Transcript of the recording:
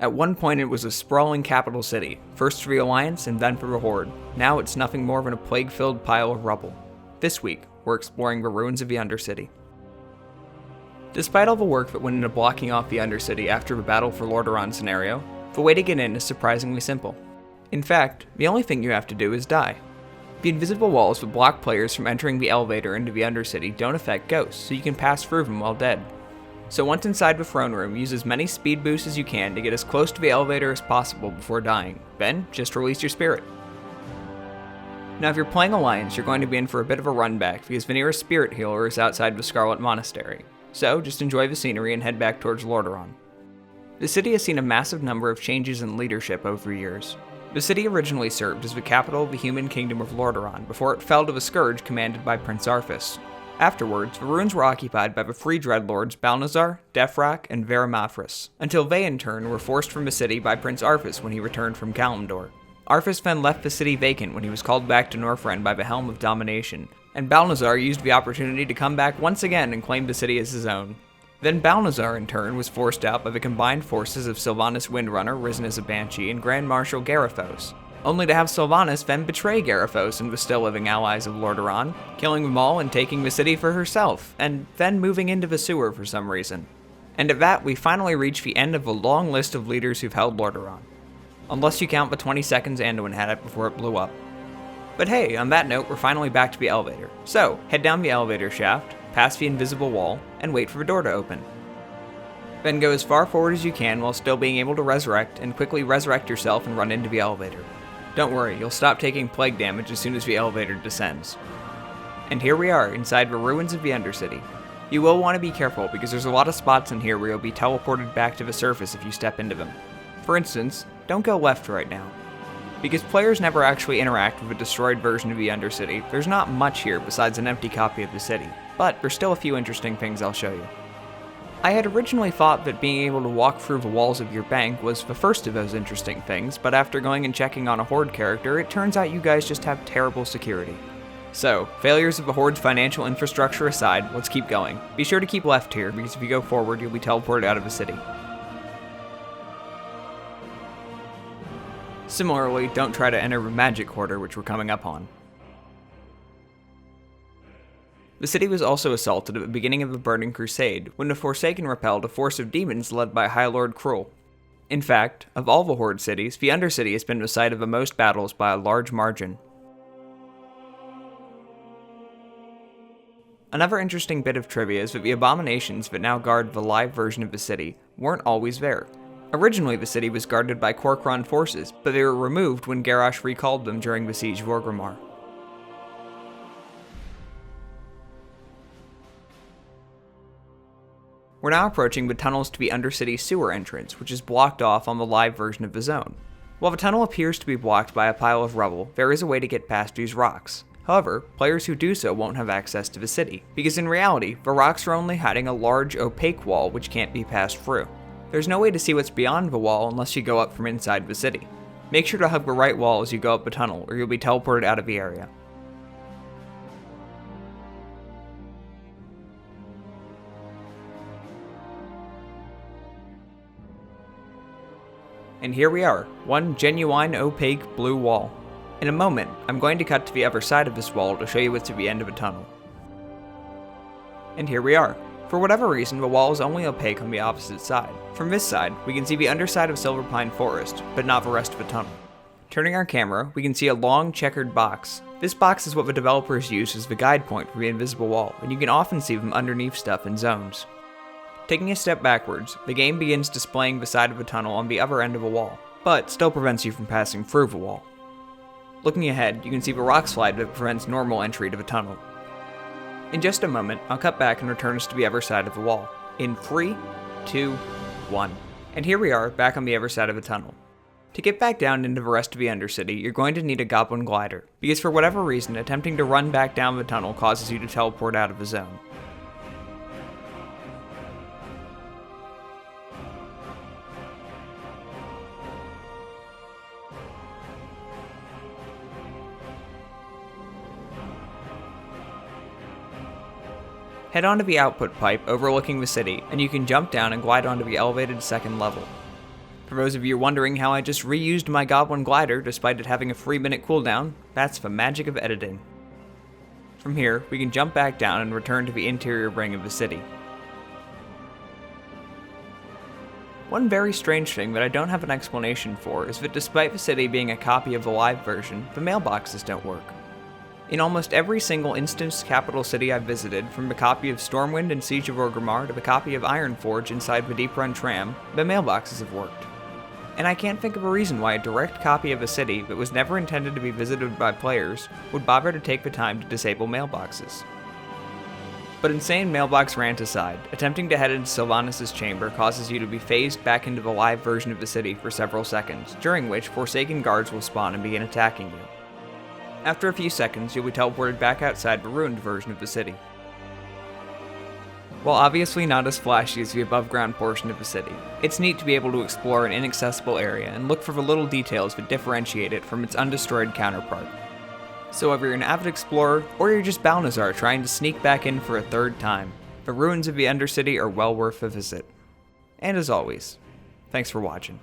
At one point it was a sprawling capital city, first for the Alliance and then for the Horde. Now it's nothing more than a plague-filled pile of rubble. This week, we're exploring the ruins of the Undercity. Despite all the work that went into blocking off the Undercity after the Battle for Lordaeron scenario, the way to get in is surprisingly simple. In fact, the only thing you have to do is die. The invisible walls that block players from entering the elevator into the Undercity don't affect ghosts, so you can pass through them while dead. So once inside the throne room, use as many speed boosts as you can to get as close to the elevator as possible before dying. Then, just release your spirit. Now if you're playing Alliance, you're going to be in for a bit of a run back because the nearest spirit healer is outside the Scarlet Monastery. So just enjoy the scenery and head back towards Lordaeron. The city has seen a massive number of changes in leadership over the years. The city originally served as the capital of the human kingdom of Lordaeron before it fell to the Scourge commanded by Prince Arthas. Afterwards, the ruins were occupied by the three Dreadlords Balnazzar, Defrak, and Varimathras, until they in turn were forced from the city by Prince Arthas when he returned from Kalimdor. Arthas then left the city vacant when he was called back to Northrend by the Helm of Domination, and Balnazzar used the opportunity to come back once again and claim the city as his own. Then Balnazzar in turn was forced out by the combined forces of Sylvanas Windrunner, risen as a Banshee, and Grand Marshal Garithos, only to have Sylvanas then betray Garithos and the still living allies of Lordaeron, killing them all and taking the city for herself, and then moving into the sewer for some reason. And at that, we finally reach the end of a long list of leaders who've held Lordaeron. Unless you count the 20 seconds Anduin had it before it blew up. But hey, on that note, we're finally back to the elevator. So, head down the elevator shaft, past the invisible wall, and wait for the door to open. Then go as far forward as you can while still being able to resurrect, and quickly resurrect yourself and run into the elevator. Don't worry, you'll stop taking plague damage as soon as the elevator descends. And here we are, inside the ruins of the Undercity. You will want to be careful because there's a lot of spots in here where you'll be teleported back to the surface if you step into them. For instance, don't go left right now. Because players never actually interact with a destroyed version of the Undercity, there's not much here besides an empty copy of the city, but there's still a few interesting things I'll show you. I had originally thought that being able to walk through the walls of your bank was the first of those interesting things, but after going and checking on a Horde character, it turns out you guys just have terrible security. So, failures of the Horde's financial infrastructure aside, let's keep going. Be sure to keep left here, because if you go forward, you'll be teleported out of the city. Similarly, don't try to enter the Magic Quarter, which we're coming up on. The city was also assaulted at the beginning of the Burning Crusade, when the Forsaken repelled a force of demons led by High Lord Krull. In fact, of all the Horde cities, the Undercity has been the site of the most battles by a large margin. Another interesting bit of trivia is that the abominations that now guard the live version of the city weren't always there. Originally the city was guarded by Kor'kron forces, but they were removed when Garrosh recalled them during the Siege of Orgrimmar. We're now approaching the tunnels to the Undercity sewer entrance, which is blocked off on the live version of the zone. While the tunnel appears to be blocked by a pile of rubble, there is a way to get past these rocks. However, players who do so won't have access to the city, because in reality, the rocks are only hiding a large, opaque wall which can't be passed through. There's no way to see what's beyond the wall unless you go up from inside the city. Make sure to hug the right wall as you go up the tunnel, or you'll be teleported out of the area. And here we are, one genuine opaque blue wall. In a moment, I'm going to cut to the other side of this wall to show you what's at the end of a tunnel. And here we are. For whatever reason, the wall is only opaque on the opposite side. From this side, we can see the underside of Silverpine Forest, but not the rest of the tunnel. Turning our camera, we can see a long checkered box. This box is what the developers use as the guide point for the invisible wall, and you can often see them underneath stuff in zones. Taking a step backwards, the game begins displaying the side of the tunnel on the other end of a wall, but still prevents you from passing through the wall. Looking ahead, you can see the rock slide that prevents normal entry to the tunnel. In just a moment, I'll cut back and return us to the other side of the wall. In 3, 2, 1. And here we are, back on the other side of the tunnel. To get back down into the rest of the Undercity, you're going to need a Goblin Glider, because for whatever reason, attempting to run back down the tunnel causes you to teleport out of the zone. Head onto the output pipe overlooking the city, and you can jump down and glide onto the elevated second level. For those of you wondering how I just reused my Goblin Glider despite it having a 3-minute cooldown, that's the magic of editing. From here, we can jump back down and return to the interior ring of the city. One very strange thing that I don't have an explanation for is that despite the city being a copy of the live version, the mailboxes don't work. In almost every single instanced capital city I've visited, from the copy of Stormwind and Siege of Orgrimmar to the copy of Ironforge inside the Deep Run tram, the mailboxes have worked. And I can't think of a reason why a direct copy of a city that was never intended to be visited by players would bother to take the time to disable mailboxes. But insane mailbox rant aside, attempting to head into Sylvanas' chamber causes you to be phased back into the live version of the city for several seconds, during which Forsaken guards will spawn and begin attacking you. After a few seconds, you'll be teleported back outside the ruined version of the city. While obviously not as flashy as the above ground portion of the city, it's neat to be able to explore an inaccessible area and look for the little details that differentiate it from its undestroyed counterpart. So whether you're an avid explorer, or you're just Balnazar trying to sneak back in for a third time, the ruins of the Undercity are well worth a visit. And as always, thanks for watching.